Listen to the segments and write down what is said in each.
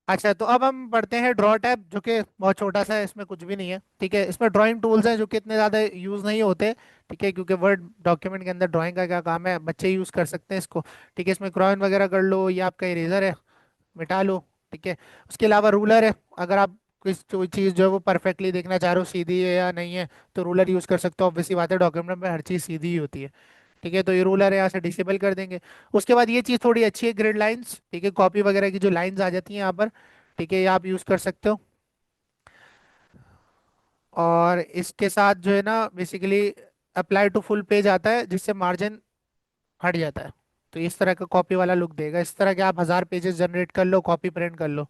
अच्छा, तो अब हम पढ़ते हैं ड्रॉ टैब, जो कि बहुत छोटा सा है, इसमें कुछ भी नहीं है। ठीक है, इसमें ड्राइंग टूल्स हैं जो कि इतने ज़्यादा यूज़ नहीं होते। ठीक है, क्योंकि वर्ड डॉक्यूमेंट के अंदर ड्राइंग का क्या काम है, बच्चे यूज़ कर सकते हैं इसको। ठीक है, इसमें क्रॉयन वगैरह कर लो, ये आपका इरेजर है, मिटा लो। ठीक है, उसके अलावा रूलर है, अगर आप कोई चीज़ जो है वो परफेक्टली देखना चाह रहे हो सीधी है या नहीं है, तो रूलर यूज़ कर सकते हो। ऑब्वियसली बात है, डॉक्यूमेंट में हर चीज़ सीधी ही होती है। ठीक है, तो ये रूलर है, यहाँ से डिसेबल कर देंगे। उसके बाद ये चीज़ थोड़ी अच्छी है, ग्रिड लाइंस। ठीक है, कॉपी वगैरह की जो लाइंस आ जाती हैं यहाँ पर, ठीक है, ये आप यूज़ कर सकते हो। और इसके साथ जो है ना, basically apply to full page आता है, जिससे मार्जिन हट जाता है। तो इस तरह का कॉपी वाला लुक देगा। इस तरह के आप 1000 पेजेस जनरेट कर लो, कॉपी प्रिंट कर लो।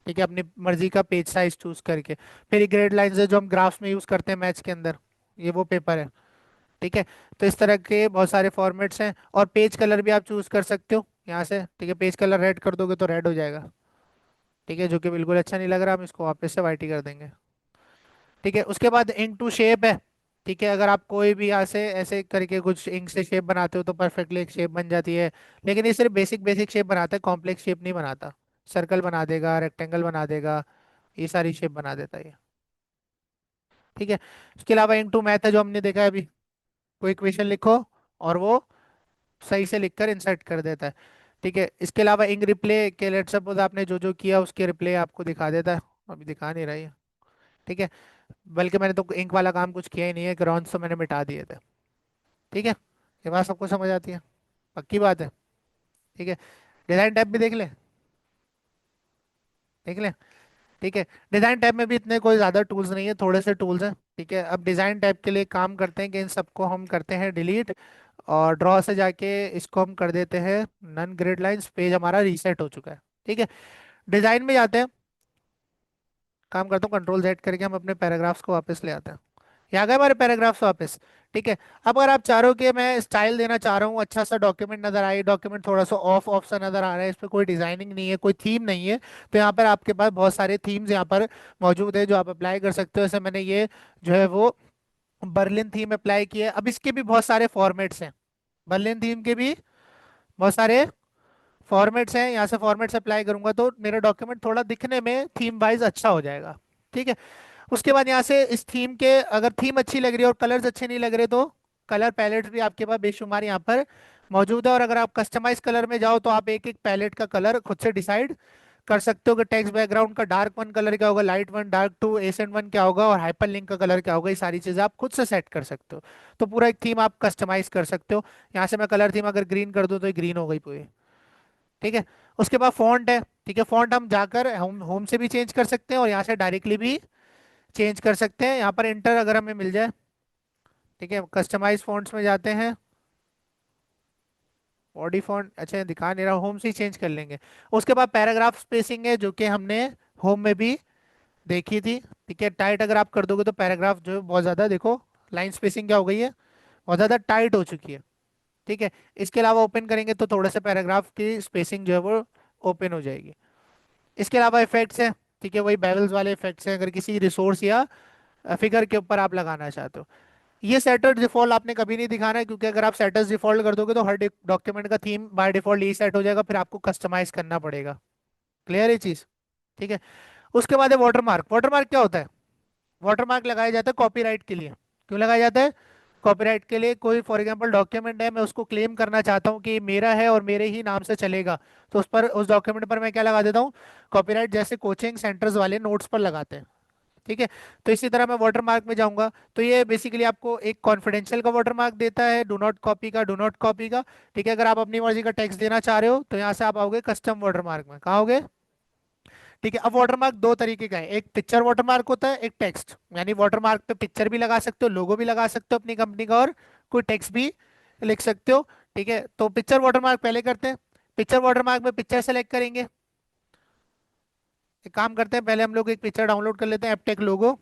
ठीक है, अपनी मर्जी का पेज साइज चूज करके। फिर ये ग्रेड लाइंस है जो हम ग्राफ्स में यूज करते हैं मैथ्स के अंदर, ये वो पेपर है। ठीक है, तो इस तरह के बहुत सारे फॉर्मेट्स हैं। और पेज कलर भी आप चूज कर सकते हो यहाँ से। ठीक है, पेज कलर रेड कर दोगे तो रेड हो जाएगा। ठीक है, जो कि बिल्कुल अच्छा नहीं लग रहा, हम इसको वापस से वाइट ही कर देंगे। ठीक है, उसके बाद इंक टू शेप है। ठीक है, अगर आप कोई भी यहाँ से ऐसे करके कुछ इंक से शेप बनाते हो तो परफेक्टली एक शेप बन जाती है। लेकिन ये सिर्फ बेसिक बेसिक शेप बनाता है, कॉम्प्लेक्स शेप नहीं बनाता। सर्कल बना देगा, रेक्टेंगल बना देगा, ये सारी शेप बना देता है ये। ठीक है, उसके अलावा इंक टू मैथ है, जो हमने देखा है अभी। कोई इक्वेशन लिखो और वो सही से लिखकर इंसर्ट कर देता है। ठीक है, इसके अलावा इंक रिप्ले के, लेट्स सपोज आपने जो जो किया उसके रिप्ले आपको दिखा देता है। अभी दिखा नहीं रहा है। ठीक है, बल्कि मैंने तो इंक वाला काम कुछ किया ही नहीं है, क्रॉन्स तो मैंने मिटा दिए थे। ठीक है, ये बात सबको समझ आती है, पक्की बात है। ठीक है, डिजाइन टैब भी देख ले, देख ले। ठीक है, डिजाइन टैब में भी इतने कोई ज्यादा टूल्स नहीं है, थोड़े से टूल्स हैं। ठीक है, अब डिजाइन टैब के लिए काम करते हैं कि इन सबको हम करते हैं डिलीट। और ड्रॉ से जाके इसको हम कर देते हैं नन ग्रिड लाइंस, पेज हमारा रीसेट हो चुका है। ठीक है, डिजाइन में जाते हैं। काम करता हूँ, कंट्रोल जेड करके हम अपने पैराग्राफ्स को वापस ले आते हैं। ये आ गए हमारे पैराग्राफ्स वापस। ठीक है, अब अगर आप चाह रहे हो कि मैं स्टाइल देना चाह रहा हूँ, अच्छा सा डॉक्यूमेंट नजर आए, डॉक्यूमेंट थोड़ा सा ऑफ ऑफ सा नजर आ रहा है, इस पर कोई डिजाइनिंग नहीं है, कोई थीम नहीं है, तो यहाँ पर आपके पास बहुत सारे थीम्स यहाँ पर मौजूद है जो आप अप्लाई कर सकते हो। जैसे मैंने ये जो है वो बर्लिन थीम अप्लाई किया है। अब इसके भी बहुत सारे फॉर्मेट्स हैं, बर्लिन थीम के भी बहुत सारे फॉर्मेट्स हैं। यहाँ से फॉर्मेट्स अप्लाई करूंगा तो मेरा डॉक्यूमेंट थोड़ा दिखने में थीम वाइज अच्छा हो जाएगा। ठीक है, उसके बाद यहाँ से इस थीम के, अगर थीम अच्छी लग रही है और कलर्स अच्छे नहीं लग रहे, तो कलर पैलेट्स भी आपके पास बेशुमार यहाँ पर मौजूद है। और अगर आप कस्टमाइज कलर में जाओ तो आप एक एक पैलेट का कलर खुद से डिसाइड कर सकते हो कि टेक्स्ट बैकग्राउंड का डार्क वन कलर क्या होगा, light one, dark two, accent one क्या होगा, और हाइपर लिंक का कलर क्या होगा। ये सारी चीजें आप खुद से सेट कर सकते हो। तो पूरा एक थीम आप कस्टमाइज कर सकते हो। यहाँ से मैं कलर थीम अगर ग्रीन कर दूं तो ये ग्रीन हो गई पूरी। ठीक है, उसके बाद फॉन्ट है। ठीक है, फॉन्ट हम जाकर होम होम से भी चेंज कर सकते हैं और यहाँ से डायरेक्टली भी चेंज कर सकते हैं। यहाँ पर इंटर अगर हमें मिल जाए। ठीक है, कस्टमाइज फॉन्ट्स में जाते हैं। बॉडी फॉन्ट अच्छा दिखा नहीं रहा, होम से ही चेंज कर लेंगे। उसके बाद पैराग्राफ स्पेसिंग है, जो कि हमने होम में भी देखी थी। ठीक है, टाइट अगर आप कर दोगे तो पैराग्राफ जो है बहुत ज़्यादा, देखो लाइन स्पेसिंग क्या हो गई है, बहुत ज़्यादा टाइट हो चुकी है। ठीक है, इसके अलावा ओपन करेंगे तो थोड़े से पैराग्राफ की स्पेसिंग जो है वो ओपन हो जाएगी। इसके अलावा इफेक्ट्स है। ठीक है, वही बेवल्स वाले इफेक्ट्स हैं, अगर किसी रिसोर्स या फिगर के ऊपर आप लगाना चाहते हो। ये सेटर्ड डिफॉल्ट आपने कभी नहीं दिखाना है, क्योंकि अगर आप सेटर्स डिफॉल्ट कर दोगे तो हर डॉक्यूमेंट का थीम बाय डिफॉल्ट यही सेट हो जाएगा, फिर आपको कस्टमाइज करना पड़ेगा। क्लियर है चीज? ठीक है, उसके बाद है वाटरमार्क। वाटरमार्क क्या होता है? वाटरमार्क लगाया जाता है कॉपीराइट के लिए। क्यों लगाया जाता है? कॉपीराइट के लिए। कोई फॉर एग्जांपल डॉक्यूमेंट है, मैं उसको क्लेम करना चाहता हूँ कि ये मेरा है और मेरे ही नाम से चलेगा, तो उस पर, उस डॉक्यूमेंट पर मैं क्या लगा देता हूँ? कॉपीराइट, जैसे कोचिंग सेंटर्स वाले नोट्स पर लगाते हैं। ठीक है, तो इसी तरह मैं वाटरमार्क में जाऊंगा तो ये बेसिकली आपको एक कॉन्फिडेंशियल का वाटरमार्क देता है, डू नॉट कॉपी का, डू नॉट कॉपी का। ठीक है, अगर आप अपनी मर्जी का टेक्स्ट देना चाह रहे हो तो यहाँ से आप आओगे कस्टम वाटरमार्क में, कहाँ आओगे? ठीक है, अब वाटरमार्क दो तरीके का है, एक पिक्चर वाटरमार्क होता है, एक टेक्स्ट। यानी वाटरमार्क पे पिक्चर भी लगा सकते हो, लोगो भी लगा सकते हो अपनी कंपनी का, और कोई टेक्स्ट भी लिख सकते हो। ठीक है, तो पिक्चर वाटरमार्क पहले करते हैं। पिक्चर वाटरमार्क में पिक्चर सेलेक्ट करेंगे। एक काम करते हैं, पहले हम लोग एक पिक्चर डाउनलोड कर लेते हैं, एपटेक लोगो।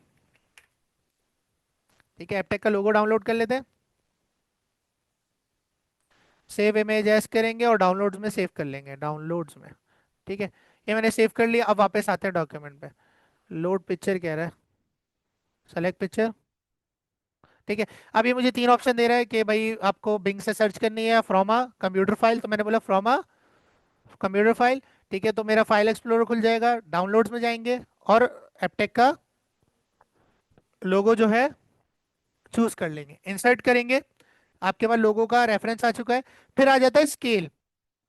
ठीक है, एपटेक का लोगो डाउनलोड कर लेते हैं। सेव इमेज एज करेंगे और डाउनलोड्स में सेव कर लेंगे, डाउनलोड्स में। ठीक है, ये मैंने सेव कर लिया। अब वापस आते हैं डॉक्यूमेंट पे। लोड पिक्चर कह रहा है, सेलेक्ट पिक्चर। ठीक है, अब ये मुझे तीन ऑप्शन दे रहा है कि भाई आपको बिंग से सर्च करनी है, फ्रॉम अ कंप्यूटर फाइल, तो मैंने बोला फ्रॉम अ कंप्यूटर फाइल। ठीक है, तो मेरा फाइल एक्सप्लोरर खुल जाएगा, डाउनलोड्स में जाएंगे और एपटेक का लोगो जो है चूज कर लेंगे, इंसर्ट करेंगे। आपके पास लोगो का रेफरेंस आ चुका है। फिर आ जाता है स्केल।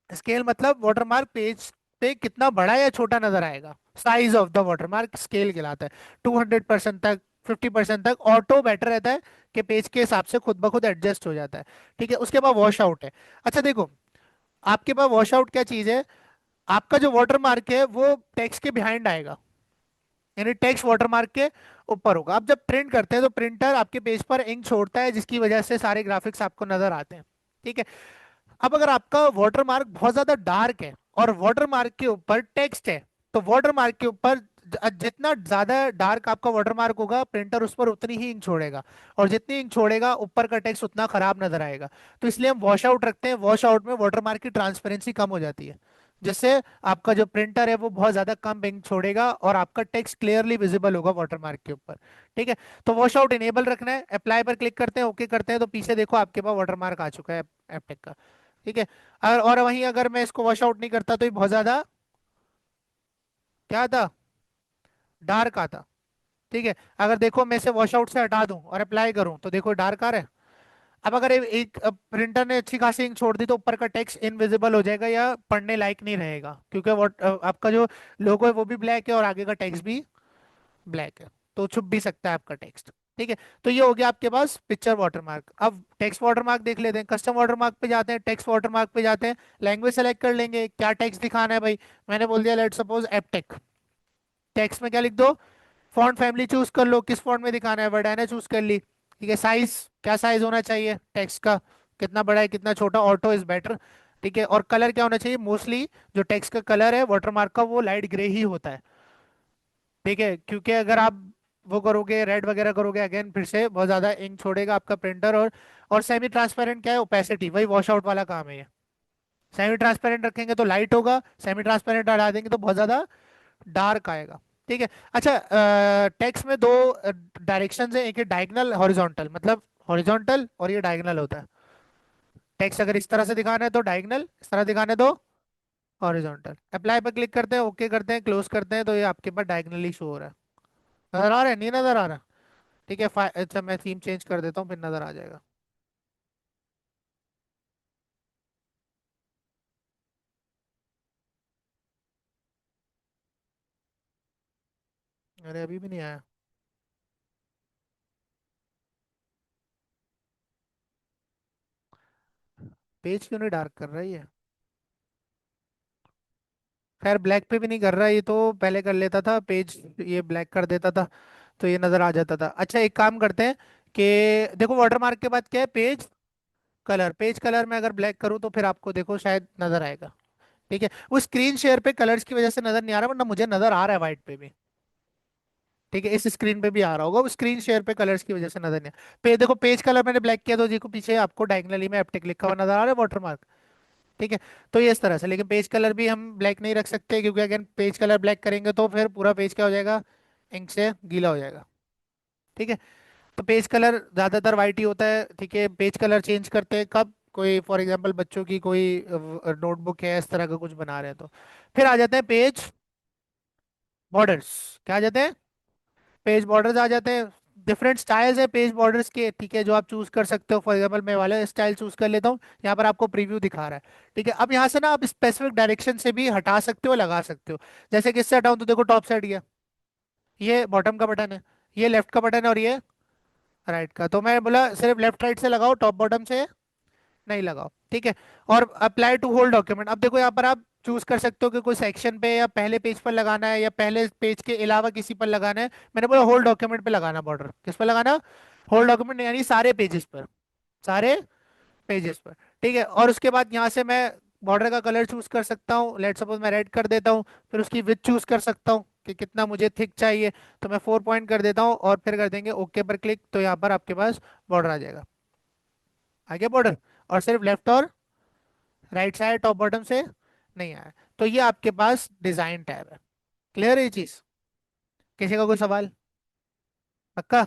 स्केल मतलब वाटरमार्क पेज पे कितना बड़ा या छोटा नजर आएगा, size of the watermark scale कहलाता है। 200% तक, 50% तक ऑटो बेटर रहता है कि पेज के हिसाब से खुद ब खुद एडजस्ट हो जाता है। ठीक है, उसके बाद वॉश आउट है। अच्छा देखो, आपके पास वॉश आउट क्या चीज है, आपका जो वाटरमार्क है वो टेक्स्ट के बिहाइंड आएगा, यानी टेक्स्ट वाटरमार्क के ऊपर होगा। आप जब प्रिंट करते हैं तो प्रिंटर आपके पेज पर इंक छोड़ता है, जिसकी वजह से सारे ग्राफिक्स आपको नजर आते हैं। ठीक है, अब अगर आपका वाटरमार्क बहुत ज्यादा डार्क है और वाटरमार्क के ऊपर टेक्स्ट है, तो वाटरमार्क के ऊपर जितना ज्यादा डार्क आपका वाटरमार्क होगा, प्रिंटर उस पर उतनी ही इंक छोड़ेगा, और जितनी इंक छोड़ेगा ऊपर का टेक्स्ट उतना खराब नजर आएगा। तो इसलिए हम वॉश आउट रखते हैं, वॉश आउट में वाटरमार्क की ट्रांसपेरेंसी कम हो जाती है, जिससे आपका जो प्रिंटर है वो बहुत ज्यादा कम इंक छोड़ेगा और आपका टेक्स्ट क्लियरली विजिबल होगा वाटरमार्क के ऊपर। ठीक है, तो वॉश आउट इनेबल रखना है, अप्लाई पर क्लिक करते हैं, ओके करते हैं, तो पीछे देखो आपके पास वाटरमार्क आ चुका है एपटेक का। ठीक है, और वहीं अगर मैं इसको वॉश आउट नहीं करता तो ये बहुत ज्यादा क्या था, डार्क आता। ठीक है, अगर देखो मैं इसे वॉश आउट से हटा दूं और अप्लाई करूं तो देखो डार्क आ रहा है। अब अगर एक प्रिंटर ने अच्छी खासी इंक छोड़ दी तो ऊपर का टेक्स्ट इनविजिबल हो जाएगा या पढ़ने लायक नहीं रहेगा, क्योंकि आपका जो लोगो है वो भी ब्लैक है और आगे का टेक्स्ट भी ब्लैक है, तो छुप भी सकता है आपका टेक्स्ट। ठीक है, तो ये हो गया आपके पास पिक्चर वाटरमार्क। अब टेक्स्ट वाटरमार्क देख लेते हैं, कस्टम वाटरमार्क पे जाते हैं, टेक्स्ट वाटरमार्क पे जाते हैं, लैंग्वेज सेलेक्ट कर लेंगे, क्या टेक्स्ट दिखाना है भाई। मैंने बोल दिया लेट सपोज एपटेक, टेक्स्ट में क्या लिख दो, फॉन्ट फैमिली चूज कर लो, किस फॉन्ट में दिखाना है, वर्डाना चूज कर ली। ठीक है, साइज, क्या साइज होना चाहिए टेक्स्ट का, कितना बड़ा है कितना छोटा, ऑटो इज बेटर। ठीक है, और कलर क्या होना चाहिए, मोस्टली जो टेक्स्ट का कलर है वाटरमार्क का वो लाइट ग्रे ही होता है। ठीक है, क्योंकि अगर आप वो करोगे रेड वगैरह करोगे अगेन फिर से बहुत ज्यादा इंक छोड़ेगा आपका प्रिंटर। और सेमी ट्रांसपेरेंट क्या है, ओपेसिटी, वही वॉश आउट वाला काम है ये। सेमी ट्रांसपेरेंट रखेंगे तो लाइट होगा, सेमी ट्रांसपेरेंट हटा देंगे तो बहुत ज्यादा डार्क आएगा। ठीक है, अच्छा टेक्स्ट में दो डायरेक्शन है, एक है डायगनल, हॉरिजॉन्टल, मतलब हॉरिजॉन्टल और ये डायगनल होता है। टेक्स्ट अगर इस तरह से दिखाना है तो डायगनल, इस तरह दिखाना है तो हॉरिजॉन्टल। अप्लाई पर क्लिक करते हैं, ओके करते हैं, क्लोज करते हैं, तो ये आपके पास डायगनली शो हो रहा है। नजर आ रहा है, नहीं नजर आ रहा? ठीक है, अच्छा मैं थीम चेंज कर देता हूँ फिर नजर आ जाएगा। अरे अभी भी नहीं आया। पेज क्यों नहीं डार्क कर रहा है ये? खैर ब्लैक पे भी नहीं कर रहा, ये तो पहले कर लेता था पेज, ये ब्लैक कर देता था तो ये नजर आ जाता था। अच्छा एक काम करते हैं कि देखो वाटरमार्क के बाद क्या है, पेज कलर। पेज कलर में अगर ब्लैक करूँ तो फिर आपको देखो शायद नजर आएगा। ठीक है, वो स्क्रीन शेयर पे कलर्स की वजह से नजर नहीं आ रहा, वरना मुझे नजर आ रहा है व्हाइट पे भी। ठीक है, इस स्क्रीन पे भी आ रहा होगा, वो स्क्रीन शेयर पे कलर्स की वजह से नजर नहीं देखो पेज कलर मैंने ब्लैक किया तो जी को पीछे आपको डायगनली में एप्टिक लिखा हुआ नजर आ रहा है वाटरमार्क। ठीक है, तो ये इस तरह से, लेकिन पेज कलर भी हम ब्लैक नहीं रख सकते, क्योंकि अगर पेज कलर ब्लैक करेंगे तो फिर पूरा पेज क्या हो जाएगा, इंक से गीला हो जाएगा। ठीक है, तो पेज कलर ज्यादातर वाइट ही होता है। ठीक है, पेज कलर चेंज करते हैं कब, कोई फॉर एग्जांपल बच्चों की कोई नोटबुक है इस तरह का कुछ बना रहे हैं तो। फिर आ जाते हैं पेज बॉर्डर्स। क्या आ जाते हैं, पेज बॉर्डर्स आ जाते हैं। डिफरेंट स्टाइल्स है पेज बॉर्डर्स के, ठीक है, जो आप चूज कर सकते हो। फॉर एग्जांपल मैं वाला स्टाइल चूज कर लेता हूँ, यहाँ पर आपको प्रीव्यू दिखा रहा है। ठीक है, अब यहाँ से ना आप स्पेसिफिक डायरेक्शन से भी हटा सकते हो, लगा सकते हो। जैसे कि इससे हटाऊं तो देखो टॉप साइड गया, ये बॉटम का बटन है, ये लेफ्ट का बटन है और ये राइट का। तो मैं बोला सिर्फ लेफ्ट राइट से लगाओ, टॉप बॉटम से नहीं लगाओ। ठीक है, और अप्लाई टू होल डॉक्यूमेंट, अब देखो यहाँ पर आप चूज कर सकते हो कि कोई सेक्शन पे या पहले पेज पर लगाना है या पहले पेज के अलावा किसी पर लगाना है। मैंने बोला होल डॉक्यूमेंट पे लगाना, बॉर्डर किस पर लगाना, होल डॉक्यूमेंट यानी सारे पेजेस पर, सारे पेजेस पर। ठीक है, और उसके बाद यहाँ से मैं बॉर्डर का कलर चूज कर सकता हूँ, लेट सपोज मैं रेड कर देता हूँ। फिर उसकी विड्थ चूज कर सकता हूँ कि कितना मुझे थिक चाहिए, तो मैं 4 पॉइंट कर देता हूँ और फिर कर देंगे ओके पर क्लिक, तो यहाँ पर आपके पास बॉर्डर आ जाएगा। आगे बॉर्डर, और सिर्फ लेफ्ट और राइट साइड टॉप बॉटम से नहीं आया। तो ये आपके पास डिजाइन टैब है। क्लियर है ये चीज? किसी का कोई सवाल? पक्का?